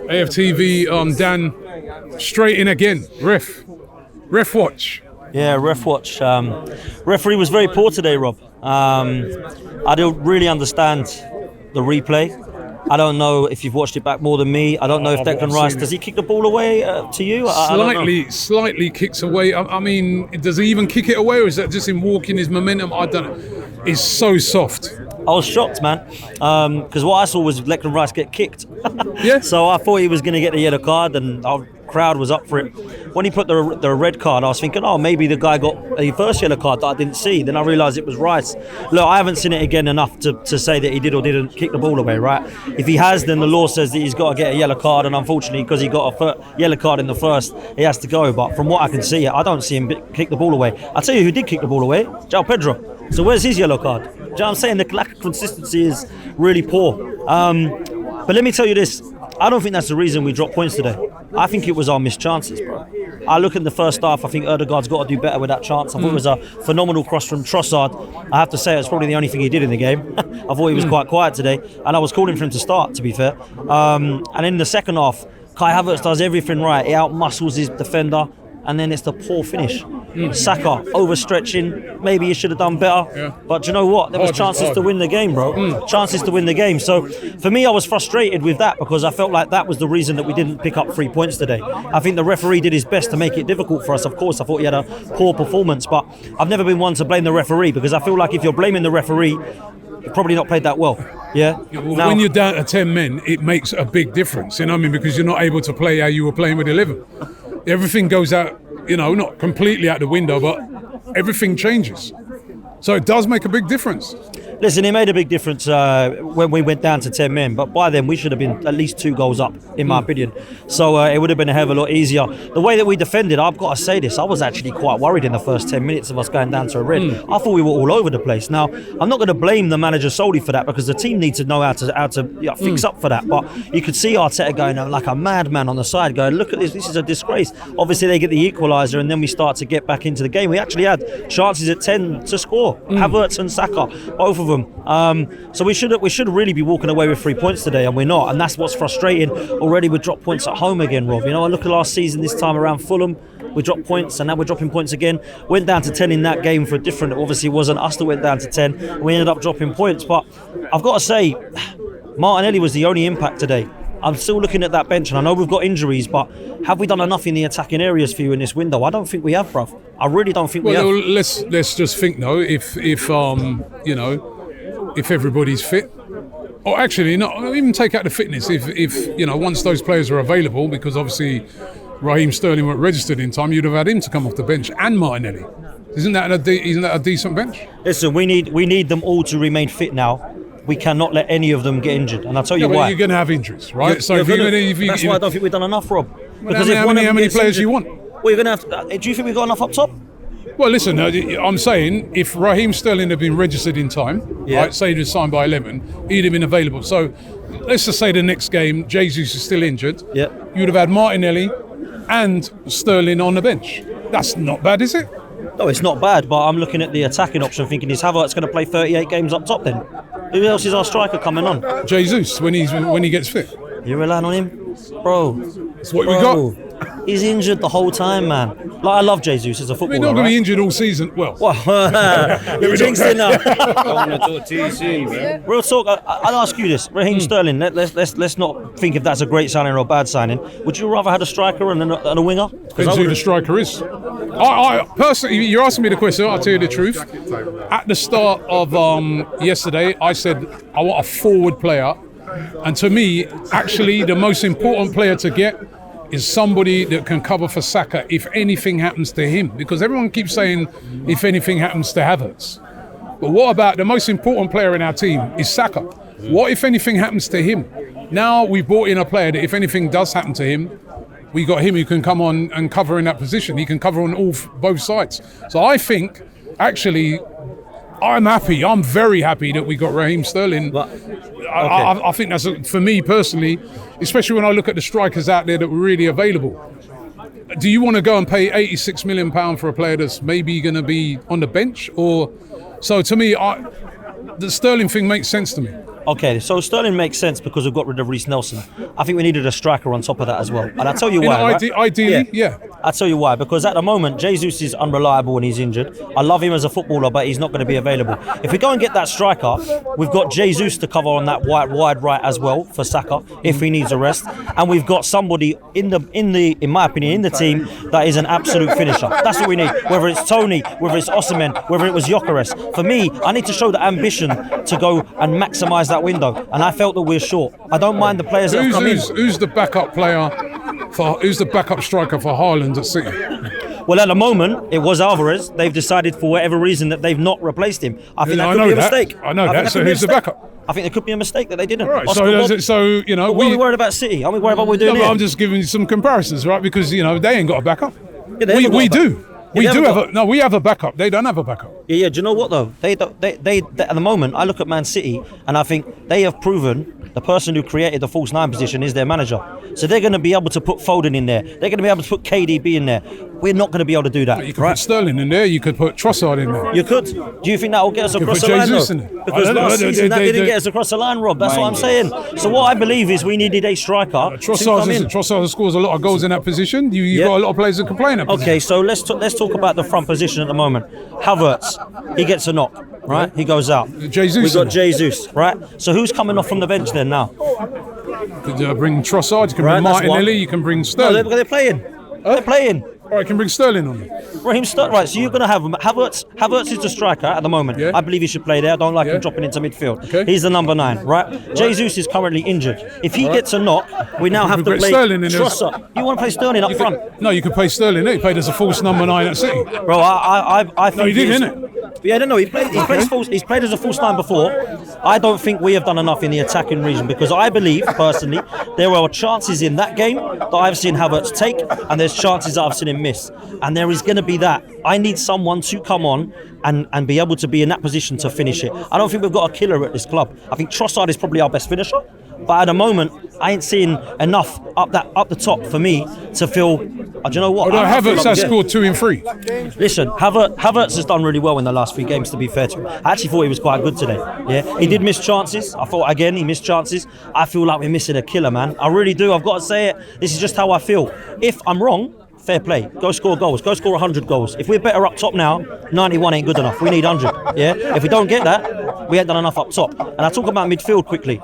AFTV, Dan, straight in again. Ref watch. Yeah, ref watch. Referee was very poor today, Rob. I don't really understand the replay. I don't know if you've watched it back more than me. I don't know if Declan Rice, does he kick the ball away to you? Slightly kicks away. I mean, does he even kick it away, or is that just him walking his momentum? I don't know. It's so soft. I was shocked, man, because what I saw was Declan Rice get kicked. Yeah. So I thought he was going to get the yellow card, and our crowd was up for it. When he put the red card, I was thinking, oh, maybe the guy got the first yellow card that I didn't see. Then I realised it was Rice. Look, I haven't seen it again enough to say that he did or didn't kick the ball away, right? If he has, then the law says that he's got to get a yellow card, and unfortunately, because he got a yellow card in the first, he has to go. But from what I can see, I don't see him kick the ball away. I'll tell you who did kick the ball away, João Pedro. So where's his yellow card? Do you know what I'm saying? The lack of consistency is really poor. But let me tell you this. I don't think that's the reason we dropped points today. I think it was our missed chances, bro. I look at the first half, I think Ødegaard's got to do better with that chance. I thought it was a phenomenal cross from Trossard. I have to say, it's probably the only thing he did in the game. I thought he was quite quiet today, and I was calling for him to start, to be fair. And in the second half, Kai Havertz does everything right. He out-muscles his defender, and then it's the poor finish. Saka overstretching, maybe he should have done better. Yeah. But do you know what? There was chances to win the game, bro. Chances to win the game. So for me, I was frustrated with that because I felt like that was the reason that we didn't pick up 3 points today. I think the referee did his best to make it difficult for us. Of course, I thought he had a poor performance, but I've never been one to blame the referee because I feel like if you're blaming the referee, you've probably not played that well. Yeah. Now, when you're down to 10 men, it makes a big difference. You know what I mean? Because you're not able to play how you were playing with 11. Everything goes out. You know, not completely out the window, but everything changes. So it does make a big difference. Listen, it made a big difference when we went down to 10 men, but by then we should have been at least 2 goals up, in my opinion. So it would have been a hell of a lot easier. The way that we defended, I've got to say this, I was actually quite worried in the first 10 minutes of us going down to a red. I thought we were all over the place. Now, I'm not going to blame the manager solely for that because the team needs to know how to fix up for that. But you could see Arteta going like a madman on the side, going, look at this is a disgrace. Obviously, they get the equaliser and then we start to get back into the game. We actually had chances at 10 to score. Havertz and Saka, both of them. So we should really be walking away with 3 points today, and we're not, and that's what's frustrating. Already we dropped points at home again, Rob. You know, I look at last season this time around Fulham, we dropped points, and now we're dropping points again. Went down to 10 in that game for a different. Obviously, it wasn't us that went down to 10. We ended up dropping points, but I've got to say, Martinelli was the only impact today. I'm still looking at that bench, and I know we've got injuries, but have we done enough in the attacking areas for you in this window? I don't think we have, bruv. I really don't think we have. Well, let's just think though, if everybody's fit, or actually, not even take out the fitness. If once those players are available, because obviously Raheem Sterling weren't registered in time, you'd have had him to come off the bench and Martinelli. Isn't that a decent bench? Listen, we need them all to remain fit now. We cannot let any of them get injured, and I'll tell you why. You're going to have injuries, right? That's why I don't think we've done enough, Rob. Because how many players you want? Well, you're going to have. Do you think we've got enough up top? Well, listen, I'm saying if Raheem Sterling had been registered in time, right, say he was signed by 11, he'd have been available. So let's just say the next game, Jesus is still injured. Yeah. You'd have had Martinelli and Sterling on the bench. That's not bad, is it? No, it's not bad, but I'm looking at the attacking option thinking, is Havertz going to play 38 games up top then? Who else is our striker coming on? Jesus, when he gets fit. You're relying on him? Bro. That's what we got. He's injured the whole time, man. Like, I love Jesus as a footballer. We're not going to be injured all season. Well, you're jinxing now. I want to talk to you soon, man. Real talk. I'll ask you this: Raheem Sterling. Let's not think if that's a great signing or a bad signing. Would you rather have a striker and a winger? Depends who the striker is. I personally, you're asking me the question. I'll tell you the truth. At the start of yesterday, I said I want a forward player, and to me, actually, the most important player to get is somebody that can cover for Saka if anything happens to him. Because everyone keeps saying if anything happens to Havertz. But what about the most important player in our team is Saka? What if anything happens to him? Now we've brought in a player that if anything does happen to him, we got him who can come on and cover in that position. He can cover on both sides. So I think, actually, I'm happy. I'm very happy that we got Raheem Sterling. But, I think that's, for me personally, especially when I look at the strikers out there that were really available. Do you want to go and pay £86 million for a player that's maybe going to be on the bench? Or so to me, the Sterling thing makes sense to me. Okay, so Sterling makes sense because we've got rid of Reece Nelson. I think we needed a striker on top of that as well. And I'll tell you why. Ideally, yeah. I'll tell you why. Because at the moment, Jesus is unreliable when he's injured. I love him as a footballer, but he's not going to be available. If we go and get that striker, we've got Jesus to cover on that wide right as well for Saka if he needs a rest. And we've got somebody in my opinion, in the team that is an absolute finisher. That's what we need. Whether it's Tony, whether it's Osimhen, whether it was Gyökeres. For me, I need to show the ambition to go and maximise that window. And I felt that we're short. I don't mind the players that have come in. Who's the backup player who's the backup striker for Haaland at City? Well, at the moment, it was Alvarez. They've decided for whatever reason that they've not replaced him. I think that could be a mistake. I know that. So who's the backup? I think there could be a mistake that they didn't. Right. So you know, what are we worried about City? Are we worried about what we're doing here? I'm just giving you some comparisons, right? Because you know they ain't got a backup. Yeah, we do. We have a backup. They don't have a backup. Yeah. Do you know what though? They at the moment, I look at Man City and I think they have proven the person who created the false nine position is their manager. So they're going to be able to put Foden in there. They're going to be able to put KDB in there. We're not going to be able to do that. You could put Sterling in there. You could put Trossard in there. You could. Do you think that will get us across the line? Though? Because last season that didn't get us across the line, Rob. That's what I'm saying. So what I believe is we needed a striker. Trossard scores a lot of goals in that position. You got a lot of players that can play in that position. Okay, so let's talk about the front position at the moment. Havertz, he gets a knock, right? He goes out. Jesus. We got Jesus, right? So who's coming off from the bench then now? You could bring Trossard. You can bring Martinelli. You can bring Sterling. No, they're playing. They're playing. All right, can bring Sterling on. Raheem Sterling, right? So you're going to have Havertz. Havertz is the striker at the moment. Yeah. I believe he should play there. I don't like him dropping into midfield. Okay. He's the number 9, right? Jesus is currently injured. If he gets a knock, we now have to play Trossard. You want to play Sterling up front? No, you could play Sterling. He played as a false number 9 at City. Bro, I think he did, innit? Yeah, I don't know. He's played as a false 9 before. I don't think we have done enough in the attacking region because I believe personally there are chances in that game that I've seen Havertz take, and there's chances that I've seen him miss. And there is going to be that. I need someone to come on and be able to be in that position to finish it. I don't think we've got a killer at this club. I think Trossard is probably our best finisher. But at the moment, I ain't seeing enough up the top for me to feel. Do you know what? Although Havertz has scored 2 in 3. Listen, Havertz has done really well in the last 3 games. To be fair to him, I actually thought he was quite good today. Yeah, he did miss chances. I thought again he missed chances. I feel like we're missing a killer, man. I really do. I've got to say it. This is just how I feel. If I'm wrong, fair play. Go score goals. Go score 100 goals. If we're better up top now, 91 ain't good enough. We need 100. Yeah. If we don't get that, we ain't done enough up top. And I talk about midfield quickly.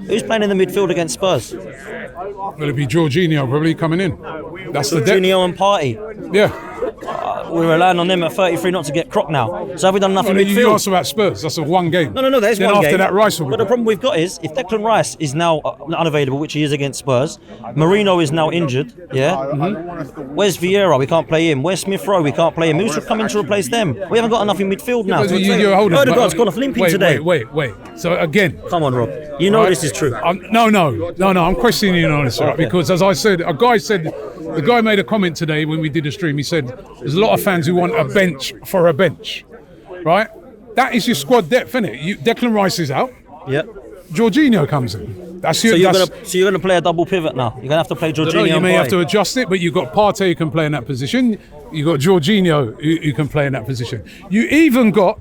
Who's playing in the midfield against Spurs? Will it be Jorginho probably coming in? That's the depth. Jorginho and Partey. Yeah. We're relying on them at 33 not to get crocked now. So have we done enough in midfield? You asked about Spurs. That's a one game. No, there's then one game. After that, Rice will But the problem we've got is, if Declan Rice is now unavailable, which he is against Spurs, Marino is now injured, yeah? Mm-hmm. Where's Vieira? We can't play him. Where's Smith Rowe? We can't play him. Who should come in to replace them? We haven't got enough in midfield now. Odegaard's gone off limping today. Wait. So again... Come on, Rob. You know this is true. No. I'm questioning you on this, right? Because as I said, the guy made a comment today when we did a stream. He said, there's a lot of fans who want a bench for a bench, right? That is your squad depth, isn't it? Declan Rice is out. Yep. Jorginho comes in. So you're going to play a double pivot now. You're going to have to play Jorginho. You may have to adjust it, but you've got Partey who can play in that position. You've got Jorginho who can play in that position. You even got,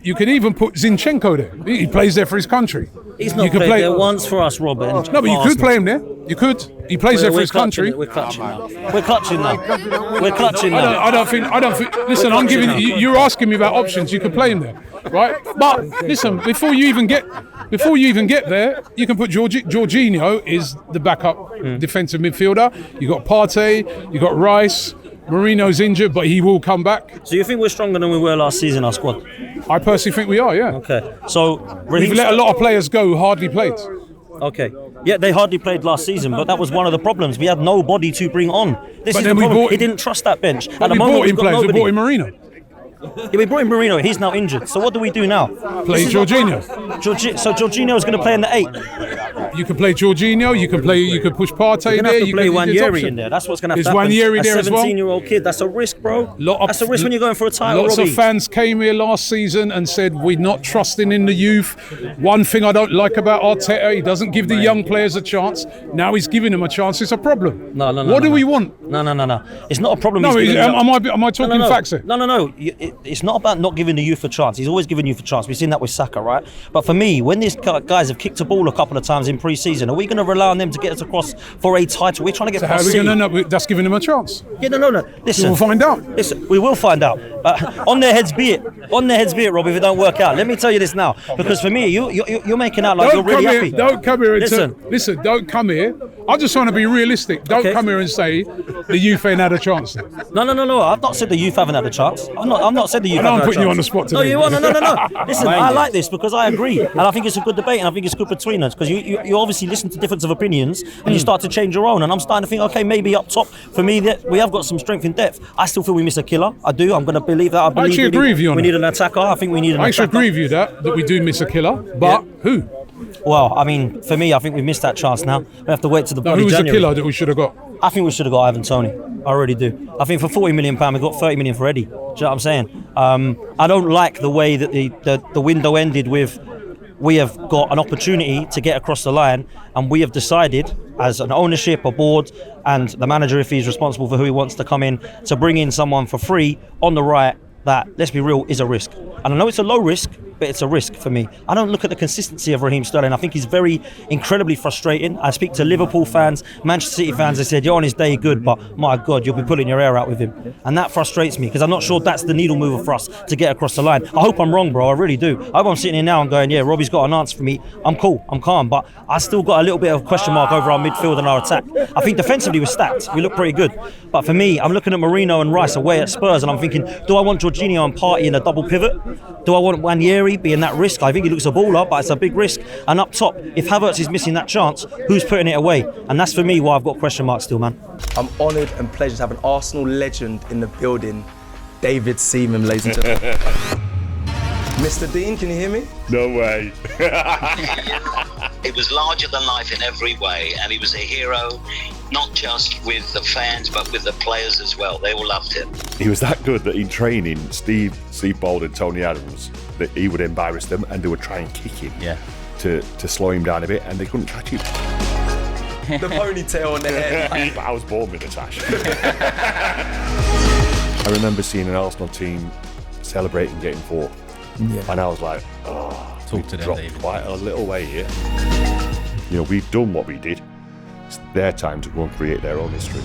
you can even put Zinchenko there. He plays there for his country. He's not played there once for us, Robert. No, but you could play him there. You could. He plays there for his country. We're clutching now. We're clutching now. I don't think. Listen, I'm giving. You're asking me about options. You can play him there, right? But listen, before you even get there, you can put Jorginho is the backup defensive midfielder. You got Partey. You got Rice. Marino's injured, but he will come back. So you think we're stronger than we were last season, our squad? I personally think we are, yeah. Okay. So we've let a lot of players go who hardly played. Okay. Yeah, they hardly played last season, but that was one of the problems. We had nobody to bring on. This is the problem. He didn't trust that bench. At the moment, we brought in Marino. Yeah, we brought in Marino. He's now injured. So what do we do now? Play Jorginho. So Jorginho is going to play in the 8. You can play Jorginho. You can push Partey there. You can play Wanjeri in there. That's what's going to happen. Is Wanjeri there as well? A 17-year-old kid. That's a risk, bro. That's a risk when you're going for a title. Lots of fans came here last season and said we're not trusting in the youth. One thing I don't like about Arteta, he doesn't give the young players a chance. Now he's giving them a chance. It's a problem. No. What do we want? No. It's not a problem. No, am I talking facts here? No. it's not about not giving the youth a chance. He's always giving youth a chance. We've seen that with Saka, right? But for me, when these guys have kicked a ball a couple of times in pre-season, are we going to rely on them to get us across for a title? We're trying to get So how are we going to know? That's giving him a chance. Yeah, no. Listen, We'll find out. Listen, we will find out. On their heads be it. On their heads be it, Rob, if it don't work out. Let me tell you this now. Because for me, you're making out like you're really happy. Don't come here and listen, don't come here. I'm just trying to be realistic. Don't come here and say the youth ain't had a chance. No. I've not said the youth haven't had a chance. I've not said the youth haven't had a chance. I'm putting you on the spot today. No, you are. No. Listen, I like this because I agree. And I think it's a good debate and I think it's good between us because you obviously listen to difference of opinions and you start to change your own. And I'm starting to think, okay, maybe up top, for me, that we have got some strength in depth. I still feel we miss a killer. I do. I'm going to believe that. I actually agree with you on we that. need an attacker. I think we need an attacker. I actually agree with you that we do miss a killer. But who? Well, I mean, for me, I think we've missed that chance now. We have to wait to the Who was January. the killer that we should have got? I think we should have got Ivan Toney. I really do. I think for £40 million, we got 30 million for Eddie. Do you know what I'm saying? I don't like the way that the window ended with we have got an opportunity to get across the line and we have decided as an ownership, a board and the manager, if he's responsible for who he wants to come in, to bring in someone for free on the right that, let's be real, is a risk. And I know it's a low risk, but it's a risk for me. I don't look at the consistency of Raheem Sterling. I think he's very incredibly frustrating. I speak to Liverpool fans, Manchester City fans. They said, you're on his day good, but my God, you'll be pulling your hair out with him. And that frustrates me because I'm not sure that's the needle mover for us to get across the line. I hope I'm wrong, bro. I really do. I hope I'm sitting here now and going, yeah, Robbie's got an answer for me. I'm cool. I'm calm. But I still got a little bit of question mark over our midfield and our attack. I think defensively we're stacked. We look pretty good. But for me, I'm looking at Marino and Rice away at Spurs and I'm thinking, do I want Jorginho and Partey in a double pivot? Do I want Wanyeri being that risk? I think he looks a baller, but it's a big risk. And up top, if Havertz is missing that chance, who's putting it away? And that's for me why I've got question marks still, man. I'm honoured and pleased to have an Arsenal legend in the building, David Seaman, ladies and gentlemen. Mr. Dean, can you hear me? No way. It was larger than life in every way, and he was a hero, not just with the fans, but with the players as well. They all loved him. He was that good that in training, Steve Bold and Tony Adams, that he would embarrass them and they would try and kick him to slow him down a bit, and they couldn't catch him. The ponytail on the head. But I was born with a tash. I remember seeing an Arsenal team celebrating getting fourth. Yeah. And I was like, we've dropped quite a little way here. You know, we've done what we did. It's their time to go and create their own history.